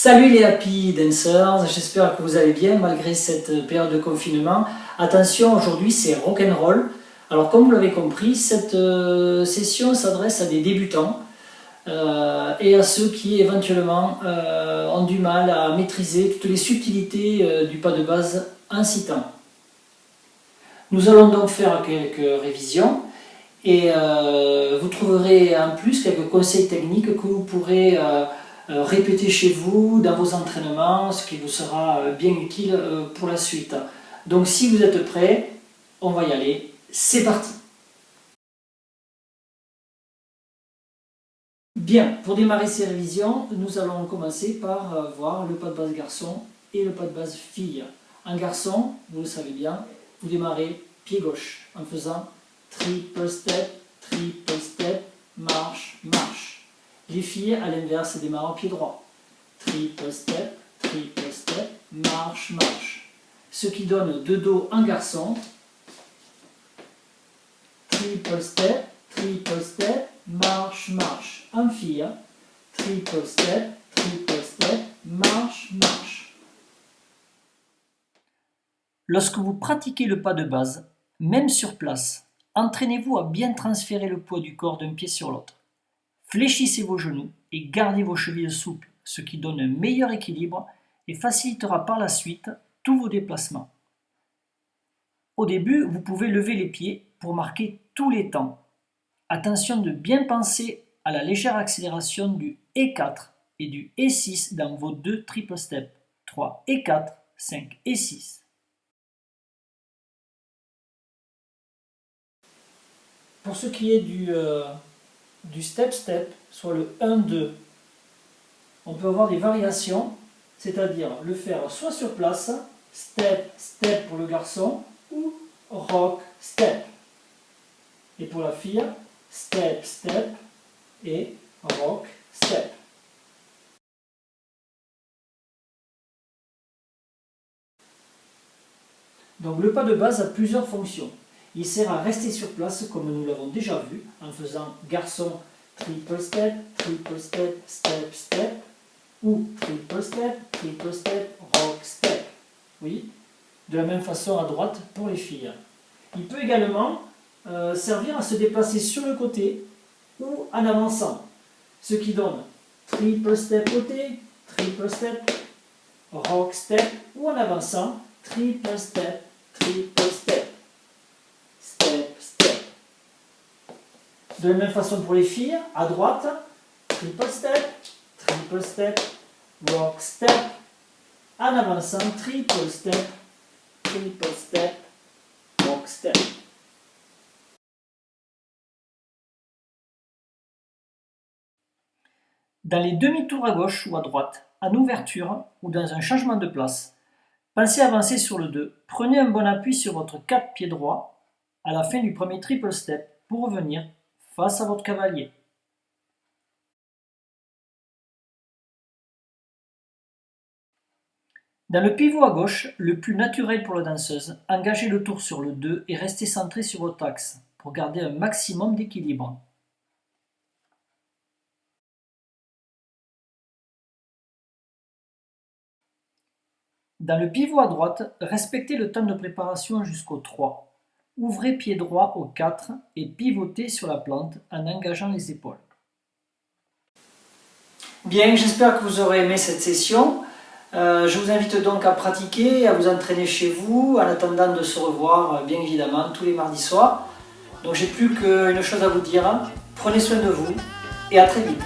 Salut les Happy Dancers, j'espère que vous allez bien malgré cette période de confinement. Attention, aujourd'hui c'est rock'n'roll. Alors comme vous l'avez compris, cette session s'adresse à des débutants et à ceux qui éventuellement ont du mal à maîtriser toutes les subtilités du pas de base incitant. Nous allons donc faire quelques révisions et vous trouverez en plus quelques conseils techniques que vous pourrez répéter chez vous, dans vos entraînements, ce qui vous sera bien utile pour la suite. Donc si vous êtes prêts, on va y aller, c'est parti! Bien, pour démarrer ces révisions, nous allons commencer par voir le pas de base garçon et le pas de base fille. En garçon, vous le savez bien, vous démarrez pied gauche en faisant triple step, marche, marche. Les filles, à l'inverse, démarrent en pied droit. Triple step, marche, marche. Ce qui donne deux dos en garçon. Triple step, marche, marche. En fille, triple step, marche, marche. Lorsque vous pratiquez le pas de base, même sur place, entraînez-vous à bien transférer le poids du corps d'un pied sur l'autre. Fléchissez vos genoux et gardez vos chevilles souples, ce qui donne un meilleur équilibre et facilitera par la suite tous vos déplacements. Au début, vous pouvez lever les pieds pour marquer tous les temps. Attention de bien penser à la légère accélération du E4 et du E6 dans vos deux triple steps, 3 et 4, 5 et 6. Pour ce qui est du step, soit le 1-2, on peut avoir des variations, c'est-à-dire le faire soit sur place, step pour le garçon, ou rock, step. Et pour la fille, step et rock, step. Donc le pas de base a plusieurs fonctions. Il sert à rester sur place comme nous l'avons déjà vu en faisant garçon triple step, step ou triple step, rock step. Oui, de la même façon à droite pour les filles. Il peut également servir à se déplacer sur le côté ou en avançant, ce qui donne triple step côté, triple step, rock step ou en avançant, triple step, step. De la même façon pour les filles, à droite, triple step, rock step, en avançant, triple step, rock step. Dans les demi-tours à gauche ou à droite, en ouverture ou dans un changement de place, pensez à avancer sur le 2, prenez un bon appui sur votre 4 pied droit à la fin du premier triple step pour revenir face à votre cavalier. Dans le pivot à gauche, le plus naturel pour la danseuse, engagez le tour sur le 2 et restez centré sur votre axe pour garder un maximum d'équilibre. Dans le pivot à droite, respectez le temps de préparation jusqu'au 3. Ouvrez pied droit au 4 et pivotez sur la plante en engageant les épaules. Bien, j'espère que vous aurez aimé cette session. Je vous invite donc à pratiquer, à vous entraîner chez vous, en attendant de se revoir, bien évidemment, tous les mardis soirs. Donc j'ai plus qu'une chose à vous dire, prenez soin de vous et à très vite.